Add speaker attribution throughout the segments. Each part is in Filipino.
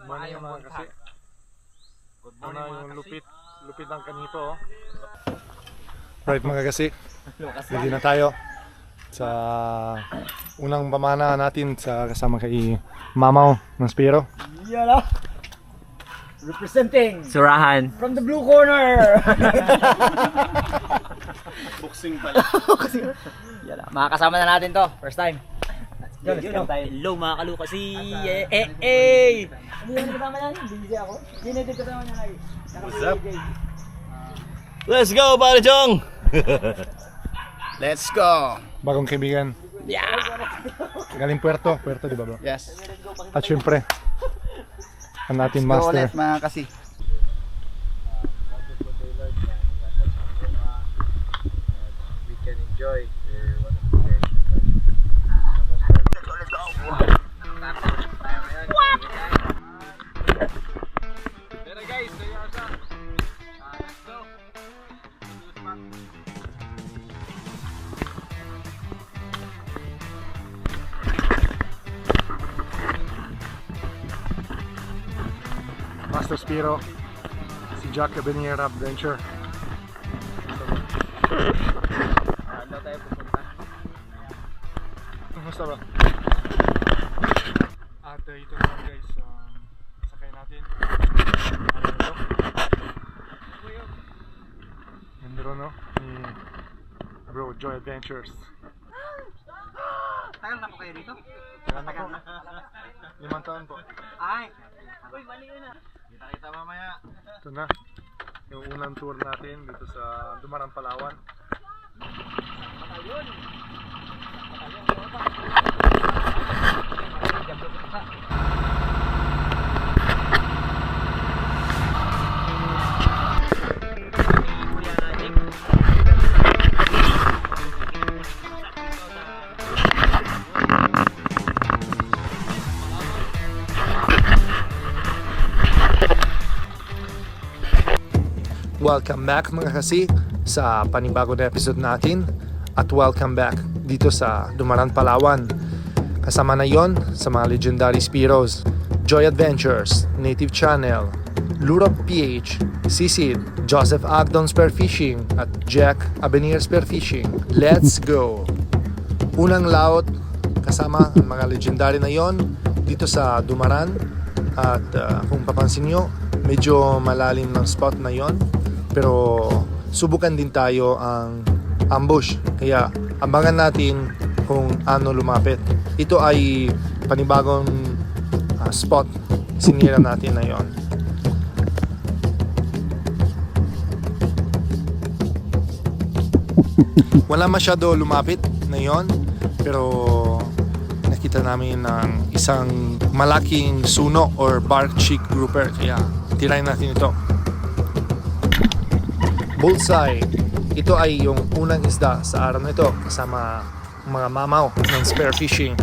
Speaker 1: Morning mga kasi.
Speaker 2: Good morning mga
Speaker 1: Yung lupit ng kanito. Right mga kasi. Ready na tayo sa unang pamana natin sa kasama kay Mamaw ng Spiro.
Speaker 3: Yala! Representing
Speaker 2: Surahan.
Speaker 3: from the blue corner!
Speaker 1: Boxing pala.
Speaker 3: Yala, makakasama na natin to. First time.
Speaker 2: Hello mga kalukasi.
Speaker 3: Hindi naman kasama natin. Busy ako. Hindi natin kasama niya kayo.
Speaker 1: What's up?
Speaker 2: Let's go, Pare Chong!
Speaker 4: Let's go!
Speaker 1: Bagong kaibigan.
Speaker 2: Yeah!
Speaker 1: Galing Puerto di ba bro?
Speaker 4: Yes.
Speaker 1: At syempre, ang ating
Speaker 4: Go
Speaker 1: master.
Speaker 4: ulit mga kasi.
Speaker 1: We can enjoy Master Spiro, si Jack Abenier Adventure.
Speaker 2: Ano tayo pupunta?
Speaker 1: Kumusta ba? At ito naman guys, sakay natin. Ano ito? Ganda no? Ni Bro Joy Adventures.
Speaker 3: Tagal na po kayo dito?
Speaker 1: Tagal na po. 5 taon po.
Speaker 3: Ay! Uy, mali yun ah!
Speaker 2: Kita mamaya.
Speaker 1: Ito na. Yung unang tour natin dito sa Dumarang, Palawan. Welcome back mga kasi sa panibagong na episode natin at welcome back dito sa Dumaran, Palawan. Kasama na yon sa mga legendary Spiros, Joy Adventures, Native Channel, Lurop PH, Sisid, Joseph Agdon Spearfishing at Jack Abenier Spearfishing. Let's go! Unang laot kasama ang mga legendary na yon dito sa Dumaran at kung papansin nyo medyo malalim ng spot na yon. Pero subukan din tayo ang ambush. Kaya abangan natin kung ano lumapit. Ito ay panibagong spot sinira natin na yon. Wala masyado lumapit na yon, pero nakita namin ng isang malaking suno or bark chick grouper. Kaya tirayin natin ito. Bullseye. Ito ay yung unang isda sa araw na ito kasama mga mamaw ng spearfishing.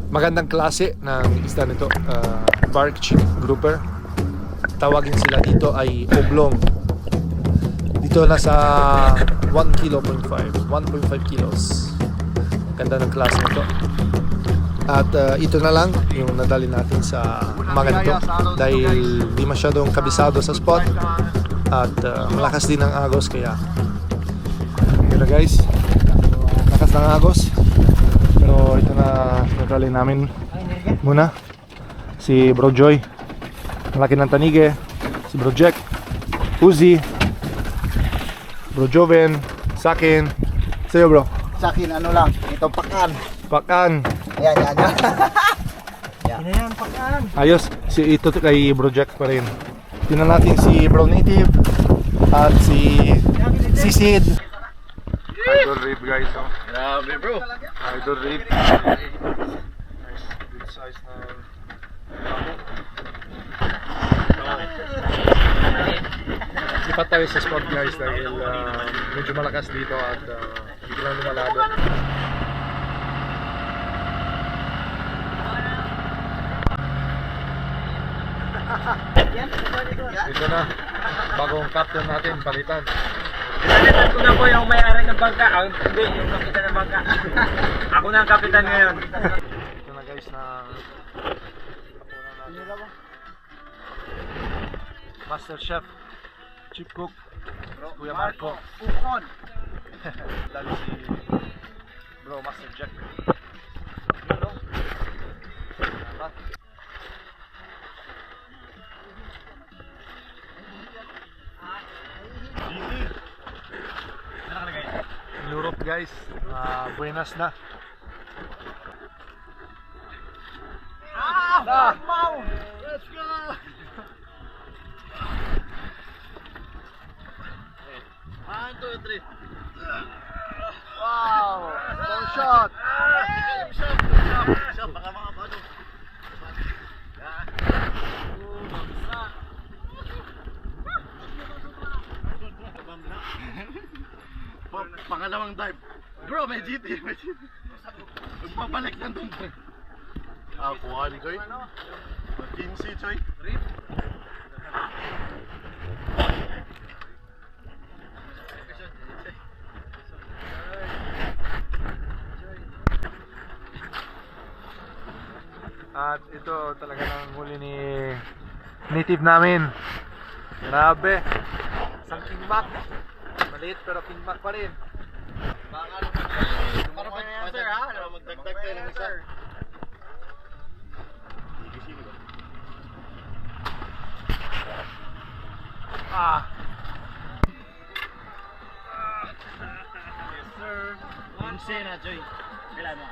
Speaker 1: Magandang klase ng isda nito, bark chick grouper. Tawagin sila dito ay oblong. Dito na sa 1.5 kilos. Ganda ng klase nito. At ito na lang yung nadali natin sa umaga nito dahil di masyadong kabisado sa spot at malakas din ang agos kaya guys, lakas ng agos. Pero ito na nadali namin muna si Bro Joy, malaki ng tanige, si Bro Jack, Uzi, Bro Joven, sa akin, sa'yo bro.
Speaker 4: Sa akin ano lang, itong pakan.
Speaker 1: Pakan.
Speaker 4: Yan.
Speaker 3: Yan, pakaan!
Speaker 1: Ayos, si ito kay Bro Jack pa rin. Tingnan natin si Bro Native at si Sid. Idol rib guys, oh.
Speaker 2: Grabe bro.
Speaker 1: Idol rib. Nice, good size na bako. Lipat tayo sa spot guys dahil medyo malakas dito at hindi lang lumalado. Ito na, bagong captain natin, palitan.
Speaker 3: Pinalitan ko na po yung may-ari ng bangka. Hindi, yung kapitan ng bangka. Ako na ang kapitan ngayon.
Speaker 1: Ito na guys na Master Chef, Chief Cook, Kuya Marco. Lalo si Bro Master Jack. Europe guys, buenas na.
Speaker 4: Let's go! 1, 2, 3. Wow! Long shot! Shot, baka makapano. Pangalawang dive. Bro, may GT, may GT. Magpabalik na doon. Kuha ni Koy. 15, Choy.
Speaker 1: At ito talaga ng huli ni native namin. Grabe. Isang kingback. Maliit pero kingback pa rin.
Speaker 4: Para pa yan, sir, ha? Magdagdag tayo ng isa.
Speaker 3: Yes, sir. 15 na, Joy. Kailan mo?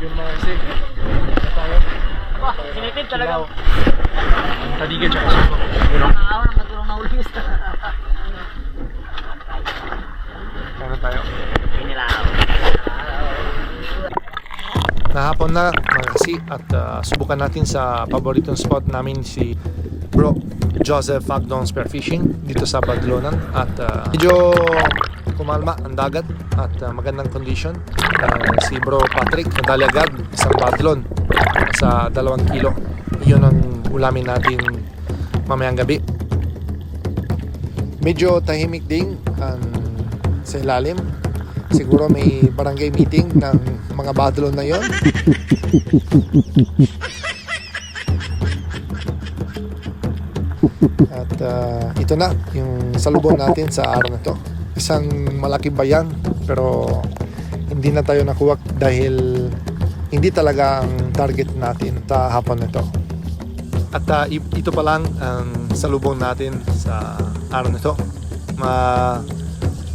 Speaker 1: Yung mga kasi. Tayo.
Speaker 3: Sinitid talaga.
Speaker 1: Tadigin siya.
Speaker 3: Nakakawa ng katulong na ulis.
Speaker 1: Kaya tayo.
Speaker 3: Pinilaw.
Speaker 1: Nahapon na mga kasi at subukan natin sa paboritong spot namin si Bro Joseph Fagdon Spearfishing dito sa Badlonan at medyo kumalma ang dagat at magandang condition. Si Bro Patrick nadali agad isang badlon sa 2 kilo. Yun ang ulamin natin mamayang gabi. Medyo tahimik din sa ilalim. Siguro may barangay meeting ng mga badlon na yon. At ito na yung salubong natin sa araw na to. Isang malaking bayan pero hindi na tayo nakuha dahil hindi talaga ang target natin sa hapon na to. At ito pa lang ang salubong natin sa araw na to.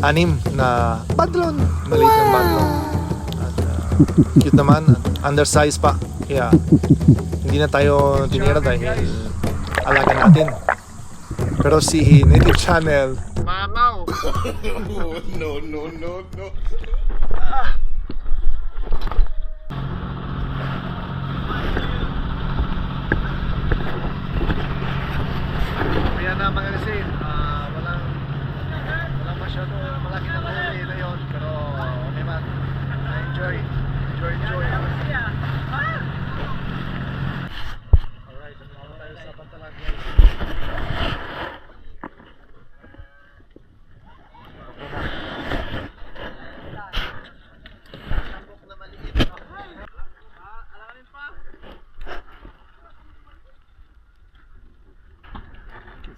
Speaker 1: Anim na badlon, maliit na badlon. At cute naman, undersized pa. Kaya hindi na tayo tinira dahil alaga natin. Pero si Native Channel
Speaker 4: Mamaw! No.
Speaker 1: kaya na mga kasi walang masyado malaki na huli na yun pero okay man. Enjoy. Alright, ako tayo sa pantalan guys.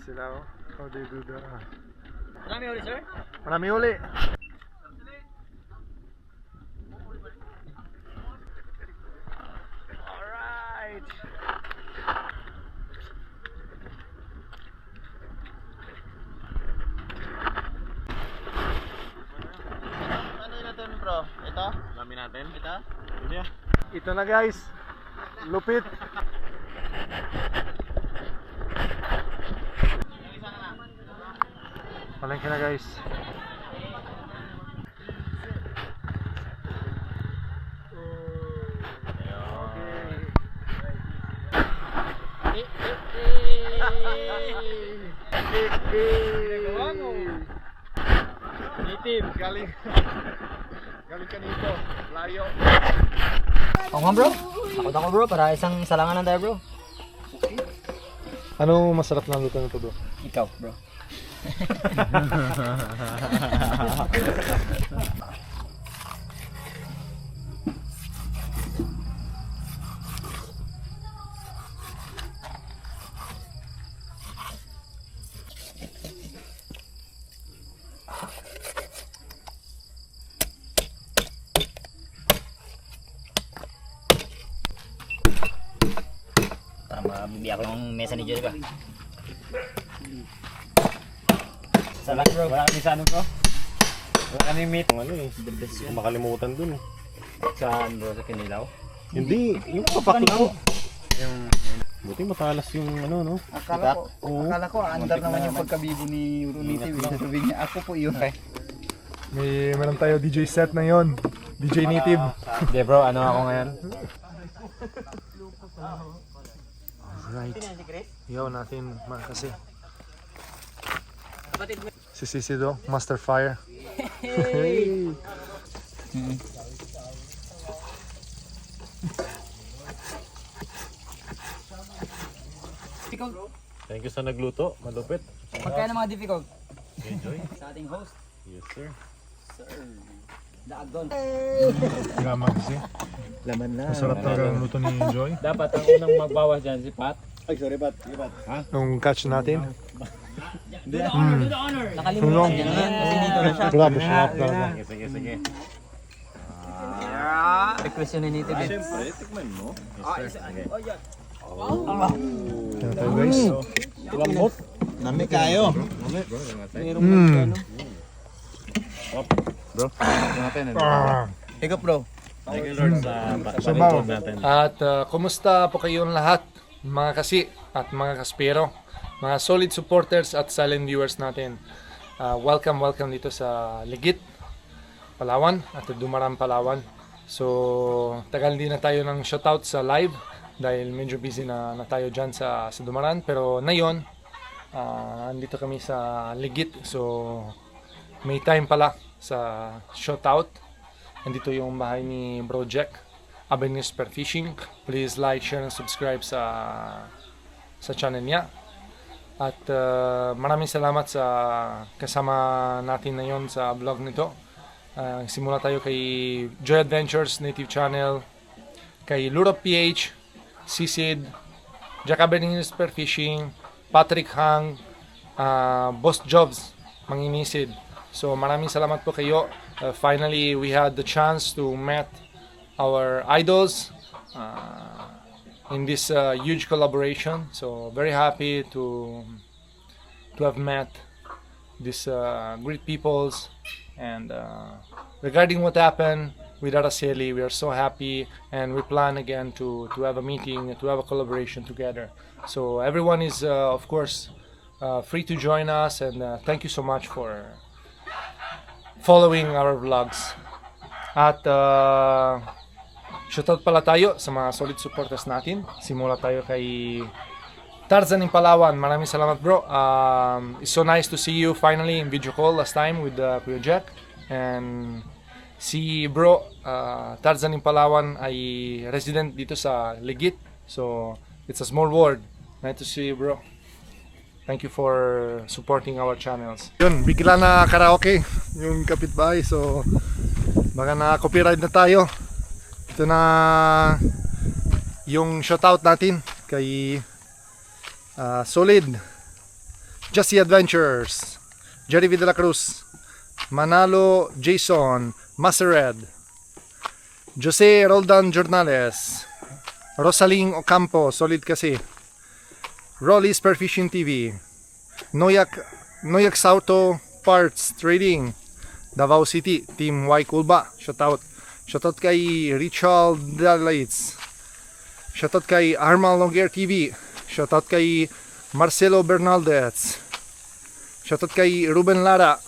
Speaker 1: Sila how they do the
Speaker 3: Marami ulit, sir?
Speaker 1: marami uli. Alright.
Speaker 4: Ano yun natin, bro? Ito?
Speaker 2: Dami natin.
Speaker 4: Ito?
Speaker 1: Ito na guys. Lupit. Palengke na guys. Okay.
Speaker 3: Gawa mo. Native.
Speaker 1: Galing ka nito. Layo.
Speaker 5: Ako nga bro. Ako bro, para isang salangan lang tayo bro.
Speaker 1: Ano masarap na luto nito bro?
Speaker 5: Ikaw bro. Para mabibigyan ko yung mesa ni Joy ba? Salamat bro.
Speaker 3: Wala kami sa ano bro? Wala kami meet.
Speaker 2: Ano eh, makalimutan dun eh.
Speaker 3: Saan bro? Sa Kinilaw?
Speaker 2: Hindi, yung papak lang. Buti matalas yung ano no?
Speaker 6: Akala ko andar naman yung pagkabibo ni Native. Sasabihin niya, ako po yun.
Speaker 1: Meron tayo DJ set na yon. DJ Native.
Speaker 3: Hindi bro, ano ako ngayon?
Speaker 1: Right. Yaw natin kasi. Si Sisido, Master Fire. Hey.
Speaker 2: Thank you sa nagluto, malupit.
Speaker 5: Pagkaya ng mga difficult
Speaker 2: Enjoy.
Speaker 5: sa ating host,
Speaker 2: Yes sir.
Speaker 5: Daagon.
Speaker 1: Gama kasi.
Speaker 6: Laman na.
Speaker 1: Masarap talaga ang luto ni Joy.
Speaker 3: Dapat ang unang magbawas dyan si Pat.
Speaker 6: Ay, sorry, Pat.
Speaker 1: Yung catch natin.
Speaker 5: Nakalimutan niya na yan kasi dito na siya.
Speaker 1: Grabe, sarap talaga.
Speaker 2: Sige.
Speaker 5: Request yun ni Native eh.
Speaker 2: Siyempre, tikman mo. Yes sir. Sige.
Speaker 1: Yan tayo guys.
Speaker 2: Lambot.
Speaker 6: Nami kayo. Ikaw, bro.
Speaker 2: Thank you Lord sa
Speaker 1: Sabaw.
Speaker 2: palingkod natin.
Speaker 1: At kumusta po kayong lahat, mga kasi at mga kaspero, mga solid supporters at silent viewers natin. Welcome dito sa Ligit, Palawan at Dumaran, Palawan. So, tagal din na tayo ng shoutout sa live dahil medyo busy na tayo dyan sa Dumaran. Pero ngayon, andito kami sa Ligit. So, may time pala sa shoutout. Andito yung bahay ni Bro Jack, Avenue Spear Fishing. Please like, share, and subscribe sa channel niya. At maraming salamat sa kasama natin ngayon sa vlog nito. Simula tayo kay Joy Adventures Native Channel, kay Lurop PH, Sisid, Jack Avenue Spear Fishing, Patrick Hang, Boss Jobs, Manginisid. So maraming salamat po kayo. Finally, we had the chance to meet our idols in this huge collaboration. So very happy to have met these great peoples. And regarding what happened with Araceli, we are so happy, and we plan again to have a meeting, to have a collaboration together. So everyone is of course free to join us, and thank you so much for following our vlogs. At shoutout pala tayo sa mga solid supporters natin. Simula tayo kay Tarzan in Palawan. Maraming salamat bro. It's so nice to see you finally in video call last time with Kuya Jack. And si bro Tarzan in Palawan ay resident dito sa Ligit. So it's a small world. Nice to see you bro. Thank you for supporting our channels. Yun, bigla na karaoke yung kapitbahay. So baka na copyright na tayo. Ito na yung shoutout natin kay Solid, Justy Adventures, Jerry V. De La Cruz, Manalo Jason, Masered, Jose Roldan Jornales, Rosaling Ocampo, solid kasi, Rolly Spear Fishing TV, Noyak Sauto Parts Trading, Davao City, Team Y Kulba, shoutout kay Richard Dalites, shoutout kay Armal Longer TV, shoutout kay Marcelo Bernaldez, shoutout kay Ruben Lara,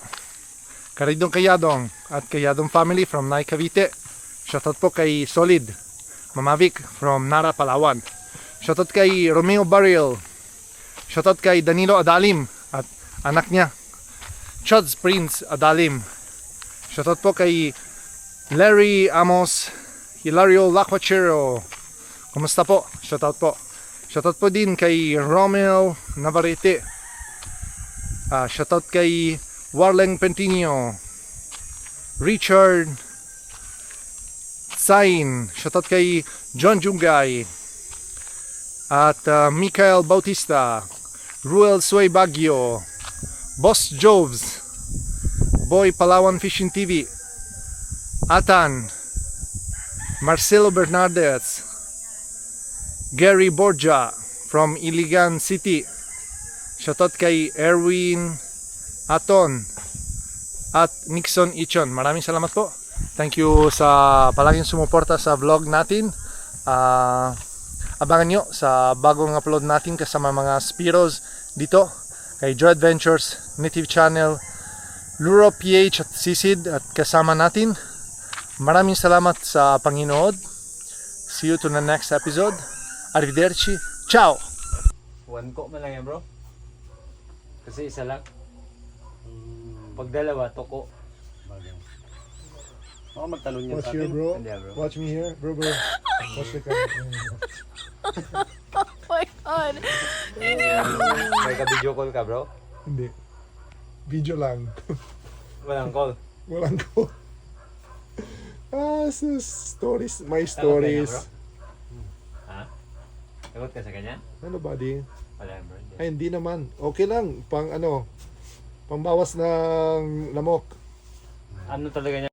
Speaker 1: Karidong Kayadong at Kayadong family from Nay Cavite, shoutout po kay Solid Mamavik from Nara, Palawan, shoutout kay Romeo Barril, shoutout kay Danilo Adalim at anak niya, Chuds Prince Adalim. Shoutout po kay Larry Amos, Hilario Lacuachero. Kumusta po? Shoutout po. Shoutout po din kay Romel Navarrete. Shoutout kay Warleng Pentinio, Richard Sain. Shoutout kay John Jungay. At Mikael Bautista, Ruel Suey Baguio, Boss Joves, Boy Palawan Fishing TV, Atan, Marcelo Bernardez, Gary Borja from Iligan City. Shoutout kay Erwin Aton at Nixon Ichon. Maraming salamat po. Thank you sa palaging sumuporta sa vlog natin. Abangan nyo sa bagong upload natin kasama mga Spiros dito kay Joy Adventures, Native Channel, Luro PH at Sisid at kasama natin. Maraming salamat sa panginood. See you to the next episode. Arrivederci. Ciao!
Speaker 3: One ko man lang yan, bro. Kasi isa lang. Pag dalawa, toko.
Speaker 2: Baka magtalon yan
Speaker 1: Watch
Speaker 2: sa
Speaker 1: here,
Speaker 2: atin.
Speaker 1: bro.
Speaker 3: Hindi, bro.
Speaker 1: Watch me here, bro. Watch the camera.
Speaker 3: May ka-video call ka, bro?
Speaker 1: Hindi. Video lang.
Speaker 3: Walang call.
Speaker 1: Walang ko. So stories, my
Speaker 3: Takot ka
Speaker 1: stories.
Speaker 3: niya, bro? Ha? Takot ka sa kanya?
Speaker 1: Ano ba di?
Speaker 3: Wala, bro. Hindi.
Speaker 1: Ay, hindi naman. Okay lang. Pangbawas ng lamok.
Speaker 3: Ano talaga niya?